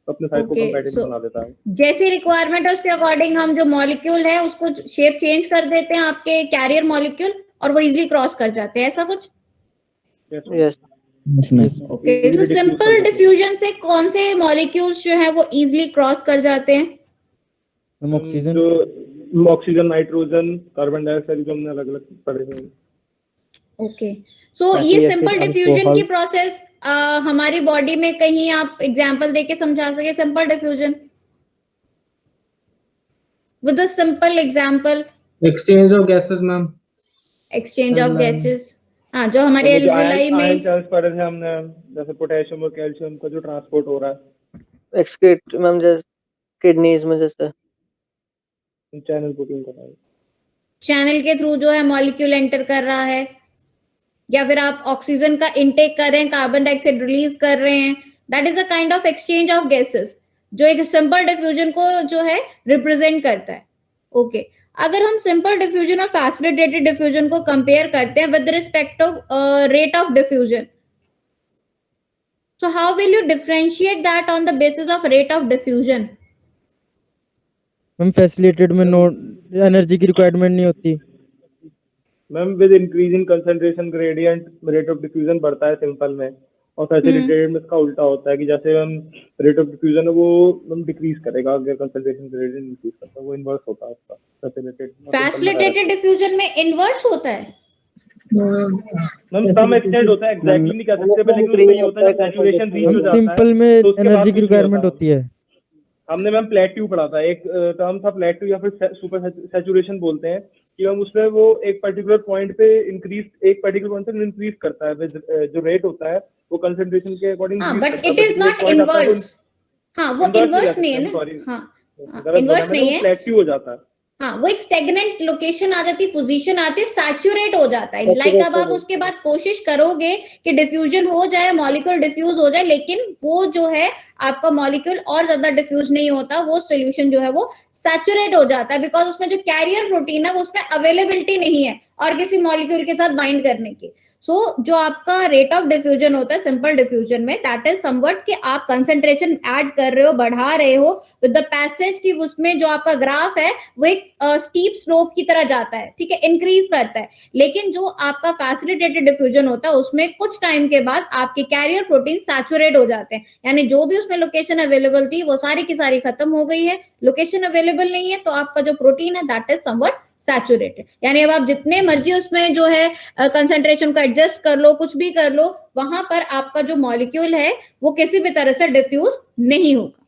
अपने साइज को Okay, कंपैटिबल so- बना देता है। जैसी रिक्वायरमेंट है उसके अकॉर्डिंग हम जो मॉलिक्यूल है उसको शेप चेंज कर देते हैं, आपके कैरियर मॉलिक्यूल, और वो इजीली क्रॉस कर जाते हैं, ऐसा कुछ? Yes. Okay, so simple diffusion से कौन से मॉलिक्यूल्स जो है वो इजीली क्रॉस कर जाते हैं? हम ऑक्सीजन, जो ऑक्सीजन, नाइट्रोजन, कार्बन डाइऑक्साइड जो हमने अलग अलग पढ़े हैं। ओके, सो ये सिंपल डिफ्यूजन की प्रोसेस हमारी बॉडी में कहीं आप एग्जांपल देके समझा सके? Simple diffusion with a simple example. Exchange of gases, ma'am. Exchange of And, gases, हाँ, जो हमारे और जो एल्वियोलाई आयन में चैनल्स पढ़े थे हमने, जैसे पोटेशियम और कैल्शियम का जो ट्रांसपोर्ट हो रहा है एक्सक्रीट मैम, जैसे किडनीज में जैसे चैनल प्रोटीन का नाम। चैनल के थ्रू जो है मॉलिक्यूल एंटर कर रहा है, या फिर आप ऑक्सीजन का इनटेक कर रहे हैं, कार्बन डाइऑक्साइड रिलीज कर रहे हैं, that is a kind of exchange of gases, जो एक सिंपल डिफ्यूजन को जो है रिप्रेजेंट करता है। ओके, अगर हम सिंपल डिफ्यूजन और फैसिलिटेटेड डिफ्यूजन को कंपेयर करते हैं with respect of rate of diffusion, so how will you differentiate that on the basis of rate of diffusion? Ma'am facilitated में नो एनर्जी की रिक्वायरमेंट नहीं होती। Ma'am with increasing concentration gradient rate of diffusion बढ़ता है simple में, और facilitated में इसका उल्टा होता है कि जैसे हम रेट ऑफ डिफ्यूजन है वो हम डिक्रीज करेगा अगर कंसंट्रेशन ग्रेडियंट इंक्रीज करता है, वो इनवर्स होता है उसका। फैसिलिटेटेड डिफ्यूजन में इनवर्स होता है। मैम सम एक्सटेंड होता है, एग्जैक्टली नहीं कह सकते, पर लेकिन उसमें ये होता है जब सैचुरेशन रीच हो हम जाता है सिंपल में तो उसके बाद एनर्जी की कुछ नहीं रिक्वायरमेंट होता। होती है। हमने मैम प्लेट्यू पढ़ा था, एक टर्म था प्लेट्यू या फिर सुपर सैचुरेशन बोलते हैं, कि हम उसमें वो एक पर्टिकुलर पॉइंट पे इंक्रीज, एक पर्टिकुलर पॉइंट पे इंक्रीज करता है with, जो रेट होता है वो कंसंट्रेशन के अकॉर्डिंग। हाँ, but it is not inverse. हाँ, वो इनवर्स नहीं है ना। हाँ, इनवर्स नहीं है, प्लेट्यू हो जाता है। हाँ, वो एक स्टेगनेंट लोकेशन आ जाती, पोजीशन आती है, सैचुरेट हो जाता है। लाइक अब आप उसके बाद कोशिश करोगे कि डिफ्यूजन हो जाए, मॉलिक्यूल डिफ्यूज हो जाए, लेकिन वो जो है आपका मॉलिक्यूल और ज्यादा डिफ्यूज नहीं होता, वो सोल्यूशन जो है वो सैचुरेट हो जाता है, बिकॉज उसमें जो कैरियर प्रोटीन है उसमें अवेलेबिलिटी नहीं है और किसी मॉलिक्यूल के साथ बाइंड करने की। सो जो आपका रेट ऑफ डिफ्यूजन होता है सिंपल डिफ्यूजन में, दैट इज समवट कि आप कंसंट्रेशन ऐड कर रहे हो, बढ़ा रहे हो विद द पैसेज की, उसमें जो आपका ग्राफ है वो एक स्टीप स्लोप की तरह जाता है, ठीक है, इंक्रीज करता है। लेकिन जो आपका फैसिलिटेटेड डिफ्यूजन होता है उसमें कुछ टाइम के बाद आपके कैरियर प्रोटीन सैचुरेट हो जाते हैं, यानी जो भी उसमें लोकेशन अवेलेबल थी वो सारी की सारी खत्म हो गई है, लोकेशन अवेलेबल नहीं है, तो आपका जो प्रोटीन है दैट इज समवट सैचुरेटेड। यानी अब आप जितने मर्जी उसमें जो है कंसंट्रेशन को एडजस्ट कर लो, कुछ भी कर लो, वहां पर आपका जो मॉलिक्यूल है वो किसी भी तरह से डिफ्यूज नहीं होगा।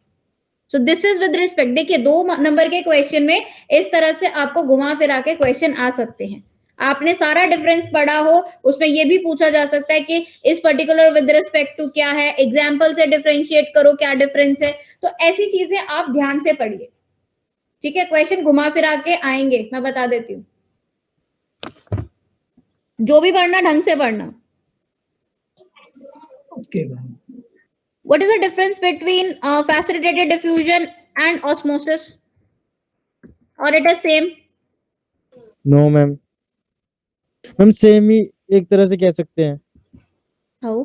So this is with respect. देखिए 2 नंबर के क्वेश्चन में इस तरह से आपको घुमा फिरा के क्वेश्चन आ सकते हैं। आपने सारा डिफरेंस पढ़ा हो, उसमें ये भी पूछा जा सकता है कि इस पर्टिकुलर विद रिस्पेक्ट टू क्या है, एग्जाम्पल से डिफरेंशिएट करो क्या डिफरेंस है, तो ऐसी चीजें आप ध्यान से पढ़िए, ठीक है। क्वेश्चन घुमा फिरा के आएंगे, मैं बता देती हूँ। जो भी पढ़ना ढंग से पढ़ना। Okay, What is the difference between facilitated diffusion and osmosis? Or it is same? No ma'am, ma'am same ही एक तरह से कह सकते हैं How?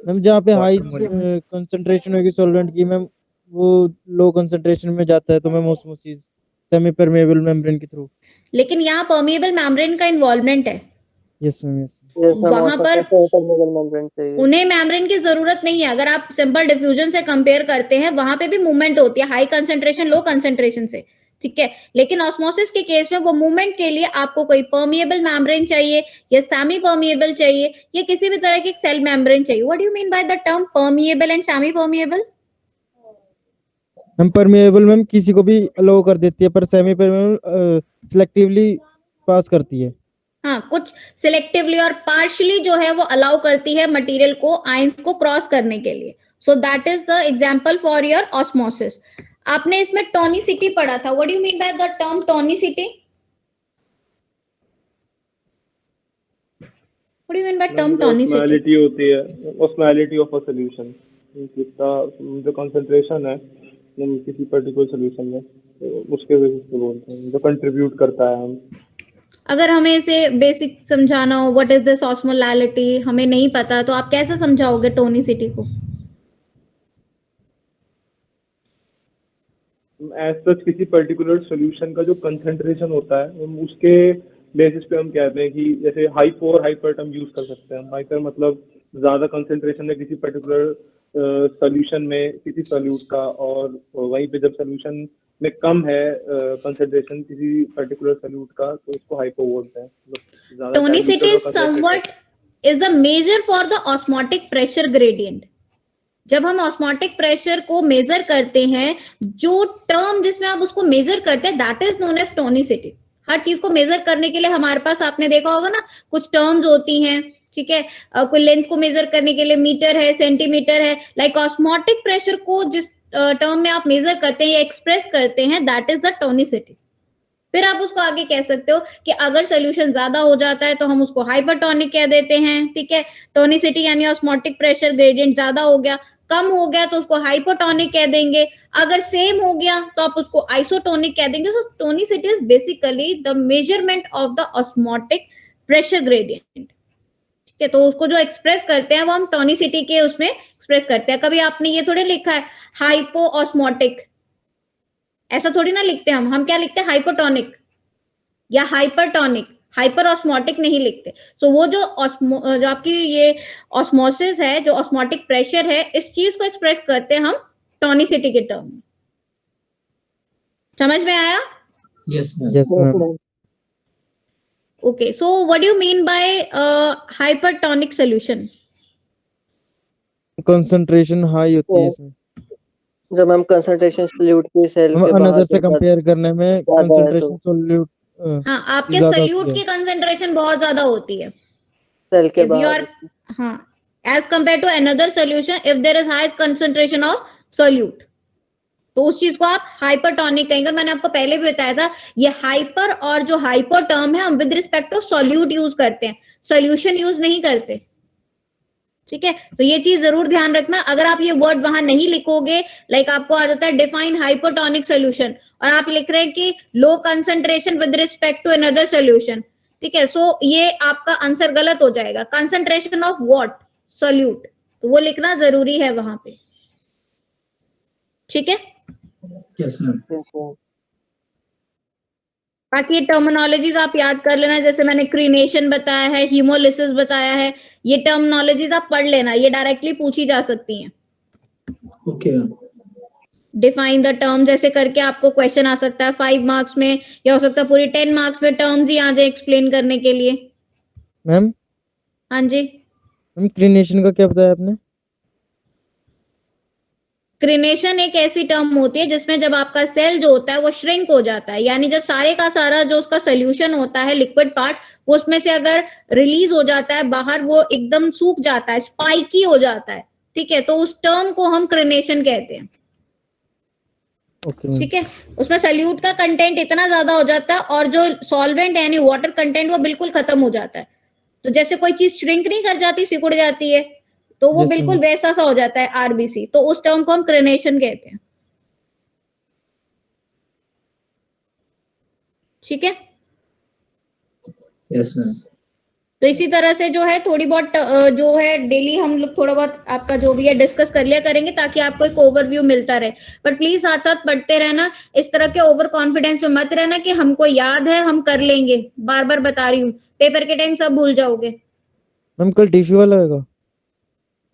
मैम। जहाँ पे हाई कंसंट्रेशन होगी सॉल्वेंट की मैम, वो लो कंसंट्रेशन में जाता है तो ma'am osmosis semi permeable membrane के थ्रू। लेकिन यहाँ परमिएबल मेम्ब्रेन का इन्वॉल्वमेंट है, यस मैम, यस। वहां पर मेम्ब्रेन चाहिए। उन्हें मेम्ब्रेन की जरूरत नहीं है। अगर आप सिंपल डिफ्यूजन से कंपेयर करते हैं वहां पे भी मूवमेंट होती है, हाई कंसंट्रेशन लो कंसंट्रेशन से, ठीक है। लेकिन ऑस्मोसिस के केस में वो मूवमेंट के लिए आपको कोई परमिएबल मेम्ब्रेन चाहिए या सेमी परमिएबल चाहिए या किसी भी तरह की सेल मेम्ब्रेन चाहिए। What do you mean by the term permeable and semi permeable? हम परमेबल मैम किसी को भी अलाउ कर देती है, पर सेमी परमेबल सिलेक्टिवली पास करती है। हाँ, कुछ सिलेक्टिवली और पार्शियली जो है वो अलाउ करती है मटेरियल को, आयंस को क्रॉस करने के लिए। So that is the example for your osmosis. आपने इसमें टोनिसिटी पढ़ा था। What do you mean by the term tonicity? What do you mean by term tonicity? Osmolality होती है, ऑस्मोलिटी ऑफ अ सॉल्यूशन, जिसका जो कंसंट्रेशन है किसी पर्टिकुलर सॉल्यूशन में, तो उसके बेसिस पे बोलते हैं, जो कंट्रीब्यूट करता है। हम अगर हमें इसे बेसिक समझाना हो, व्हाट इज दिस ऑस्मोलैलिटी, हमें नहीं पता, तो आप कैसे समझाओगे टोनिसिटी को? एज सच किसी पर्टिकुलर सॉल्यूशन का जो कंसंट्रेशन होता है हम उसके बेसिस पे हम कहते हैं कि जैसे हाइपो और हाइपर टर्म यूज कर सकते हैं। हाइपर मतलब ज्यादा कंसंट्रेशन है किसी पर्टिकुलर सॉल्यूशन में किसी सॉल्यूट का, और वहीं पे जब सॉल्यूशन में कम है कंसंट्रेशन किसी पर्टिकुलर सॉल्यूट का, तो उसको हाइपो बोलते हैं। Tonicity is somewhat is a major for the osmotic pressure gradient. जब हम ऑस्मोटिक प्रेशर को मेजर करते हैं, जो टर्म जिसमें आप उसको मेजर करते हैं that is known as tonicity. हर चीज को मेजर करने के लिए हमारे पास, आपने देखा होगा ना, कुछ टर्म्स होती हैं, ठीक है। कोई लेंथ को मेजर करने के लिए मीटर है, सेंटीमीटर है। लाइक ऑस्मोटिक प्रेशर को जिस टर्म में आप मेजर करते हैं या एक्सप्रेस करते हैं, दैट इज द टोनिसिटी। फिर आप उसको आगे कह सकते हो कि अगर सोल्यूशन ज्यादा हो जाता है तो हम उसको हाइपरटोनिक कह देते हैं, ठीक है। टोनिसिटी यानी ऑस्मोटिक प्रेशर ग्रेडियंट ज्यादा हो गया, कम हो गया तो उसको हाइपोटोनिक कह देंगे। अगर सेम हो गया तो आप उसको आइसोटोनिक कह देंगे। So tonicity is basically the measurement of the osmotic pressure gradient, ठीक है। तो उसको जो एक्सप्रेस करते हैं वो हम टोनिसिटी के उसमें एक्सप्रेस करते हैं। कभी आपने ये थोड़ी लिखा है हाइपो ऑस्मोटिक, ऐसा थोड़ी ना लिखते हैं हम क्या लिखते हैं, हाइपोटोनिक या हाइपरटोनिक, हाइपर ऑस्मोटिक नहीं लिखते। सो वो जो आपकी ये ऑस्मोसिस है, जो ऑस्मोटिक प्रेशर है, इस चीज को एक्सप्रेस करते हैं हम टोनिसिटी के टर्म में। समझ में आया? Yes ma'am. Yes, ma'am. Okay, so what do you mean bye hypertonic solution? Concentration high होती है इसमें। जब हम कंसंट्रेशन सॉल्यूट की सेल हम के बाहर अनदर से ज्यादा कंपेयर करने में ज्यादा है तो कंसंट्रेशन सॉल्यूट हाँ, आपके ज्यादा सॉल्यूट होती की है। कंसंट्रेशन बहुत ज्यादा होती है। सेल के If you बाहर are, हाँ, as compared to another solution, if there is high concentration of solute, तो उस चीज को आप हाइपरटोनिक कहेंगे। मैंने आपको पहले भी बताया था, ये हाइपर और जो हाइपर टर्म है हम with respect to solute use करते हैं, सॉल्यूशन यूज नहीं करते, ठीक है। तो ये चीज जरूर ध्यान रखना। अगर आप ये वर्ड वहां नहीं लिखोगे, लाइक आपको आ जाता है डिफाइन हाइपोटोनिक सोल्यूशन और आप लिख रहे हैं कि low concentration with respect to another solution, ठीक है। सो ये आपका आंसर गलत हो जाएगा। कंसंट्रेशन ऑफ व्हाट, सोल्यूट, तो वो लिखना जरूरी है वहां पे, ठीक है। Yes ma'am. बाकी ये टर्मिनोलॉजीज आप याद कर लेना, जैसे मैंने क्रीनेशन बताया है, हीमोलिसिस बताया है, ये टर्मिनोलॉजीज आप पढ़ लेना, ये डायरेक्टली पूछी जा सकती हैं। Okay ma'am. Define the term जैसे करके आपको क्वेश्चन आ सकता है 5 मार्क्स में, या हो सकता है पूरी 10 मार्क्स में टर्म्स ही आ जाए एक्सप्लेन करने के लिए। मैम हाँ जी, मैम क्रीनेशन का क्या बताया आपने? क्रीनेशन एक ऐसी टर्म होती है जिसमें जब आपका सेल जो होता है वो श्रिंक हो जाता है, यानी जब सारे का सारा जो उसका सोल्यूशन होता है, लिक्विड पार्ट, वो उसमें से अगर रिलीज हो जाता है बाहर, वो एकदम सूख जाता है, स्पाइकी हो जाता है, ठीक है। तो उस टर्म को हम क्रीनेशन कहते हैं, ओके मैम। ठीक है। उसमें सल्यूट का कंटेंट इतना ज्यादा हो जाता है और जो सॉल्वेंट यानी वाटर कंटेंट वो बिल्कुल खत्म हो जाता है। तो जैसे कोई चीज श्रिंक नहीं कर जाती, सिकुड़ जाती है, तो वो Yes, बिल्कुल ma'am. वैसा सा हो जाता है आरबीसी, तो उस टर्म को हम क्रेनेशन कहते हैं, ठीक है। Yes ma'am. तो इसी तरह से जो है थोड़ी बहुत जो है डेली हम लोग थोड़ा बहुत आपका जो भी है डिस्कस कर लिया करेंगे, ताकि आपको एक ओवरव्यू मिलता रहे। बट प्लीज साथ साथ पढ़ते रहना, इस तरह के ओवर कॉन्फिडेंस में मत रहना कि हमको याद है हम कर लेंगे, बार बार बता रही हूँ, पेपर के टाइम सब भूल जाओगे। मैम कल टिश्यू वाला होगा?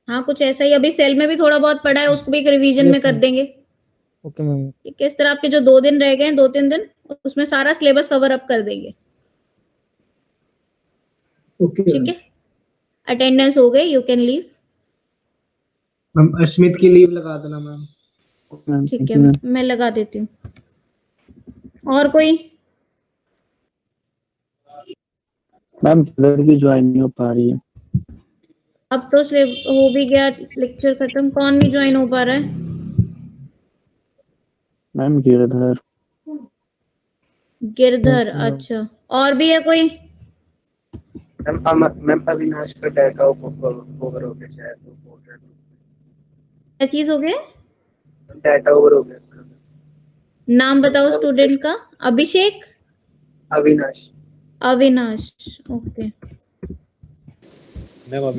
हाँ, कुछ ऐसा ही, अभी सेल में भी थोड़ा बहुत पढ़ा है, उसको भी एक रिवीजन Yes, में कर ma'am. देंगे, ओके मैम। ठीक है। इस तरह आपके जो 2 दिन रह गए, 2-3 दिन, उसमें सारा सिलेबस कवर अप कर देंगे, ओके ठीक है। अटेंडेंस हो गई, you can leave, ma'am Ashmit की लीव लगा देना मैम। ठीक है। मैं लगा देती हूँ। और कोई? मैम ब्लड भी ज्वाइन नहीं हो पा रही है। अब तो हो भी गया लेक्चर खत्म, कौन नहीं ज्वाइन हो पा रहा है? मैम गिरधर। गिरधर, अच्छा। और भी है कोई? मैम अविनाश का डाटा ओवर हो गया शायद, तो बोल रहे क्या चीज हो गया? डाटा ओवर हो गया। नाम बताओ स्टूडेंट का। अभिषेक, अविनाश। अविनाश, ओके। मैम अभी